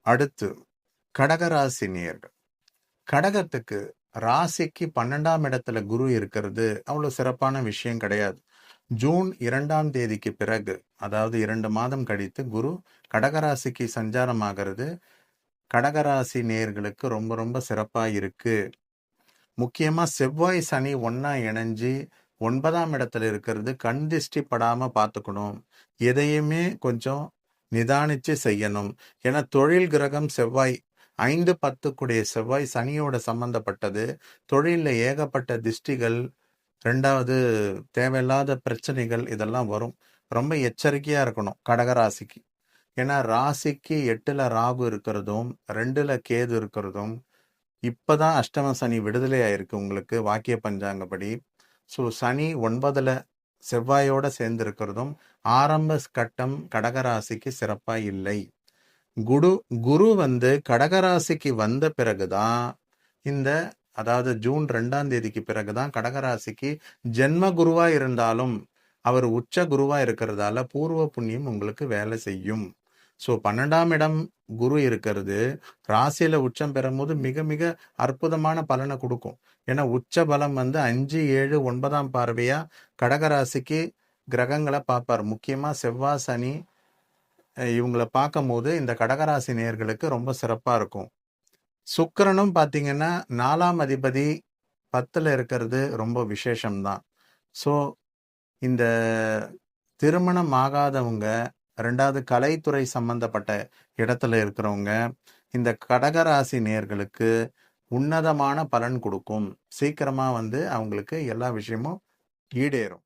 அடுத்து கடகராசி நேயர்கள். கடகத்துக்கு ராசிக்கு 12ஆம் இடத்துல குரு இருக்கிறது அவ்வளவு சிறப்பான விஷயம் கிடையாது. ஜூன் 2ஆம் தேதிக்கு பிறகு, அதாவது 2 மாதம் கழித்து குரு கடகராசிக்கு சஞ்சாரம் ஆகிறது கடகராசி நேயர்களுக்கு ரொம்ப ரொம்ப சிறப்பா இருக்கு. முக்கியமா செவ்வாய் சனி ஒண்ணா இணைஞ்சு 9ஆம் இடத்துல இருக்கிறது கண் திஷ்டி படாம பார்த்துக்கணும். எதையுமே கொஞ்சம் நிதானிச்சு செய்யணும். ஏன்னா தொழில் கிரகம் செவ்வாய் 5, 10 கூடிய செவ்வாய் சனியோட சம்பந்தப்பட்டது. தொழில்ல ஏகப்பட்ட திஷ்டிகள், 2வது தேவையில்லாத பிரச்சனைகள் இதெல்லாம் வரும். ரொம்ப எச்சரிக்கையா இருக்கணும் கடகராசிக்கு. ஏன்னா ராசிக்கு 8ல ராகு இருக்கிறதும் 2ல கேது இருக்கிறதும் இப்பதான் அஷ்டம சனி விடுதலை ஆயிருக்கு உங்களுக்கு வாக்கிய பஞ்சாங்கப்படி. ஸோ சனி 9ல செவ்வாயோட சேர்ந்து இருக்கிறதும் ஆரம்ப கட்டம் கடகராசிக்கு சிறப்பா இல்லை. குரு வந்து கடகராசிக்கு வந்த பிறகுதான் இந்த அதாவது ஜூன் 2ஆம் தேதிக்கு பிறகுதான் கடகராசிக்கு ஜென்ம குருவா இருந்தாலும் அவர் உச்ச குருவா இருக்கிறதால பூர்வ புண்ணியம் உங்களுக்கு வேலை செய்யும். ஸோ 12ஆம் இடம் குரு இருக்கிறது ராசியில உச்சம் பெறும்போது மிக மிக அற்புதமான பலனை கொடுக்கும். ஏன்னா உச்ச பலம் வந்து 5, 7, 9ஆம் பார்வையா கடகராசிக்கு கிரகங்களை பார்ப்பார். முக்கியமா செவ்வாய் சனி இவங்களை பார்க்கும் போது இந்த கடகராசி நேயர்களுக்கு ரொம்ப சிறப்பா இருக்கும். சுக்கிரனும் பார்த்தீங்கன்னா 4ஆம் அதிபதி 10ல இருக்கிறது ரொம்ப விசேஷம்தான். ஸோ இந்த திருமணம் ஆகாதவங்க, 2வது கலைத்துறை சம்பந்தப்பட்ட இடத்துல இருக்கிறவங்க, இந்த கடகராசி நேயர்களுக்கு உன்னதமான பலன் கொடுக்கும். சீக்கிரமா வந்து அவங்களுக்கு எல்லா விஷயமும் ஈடேறும்.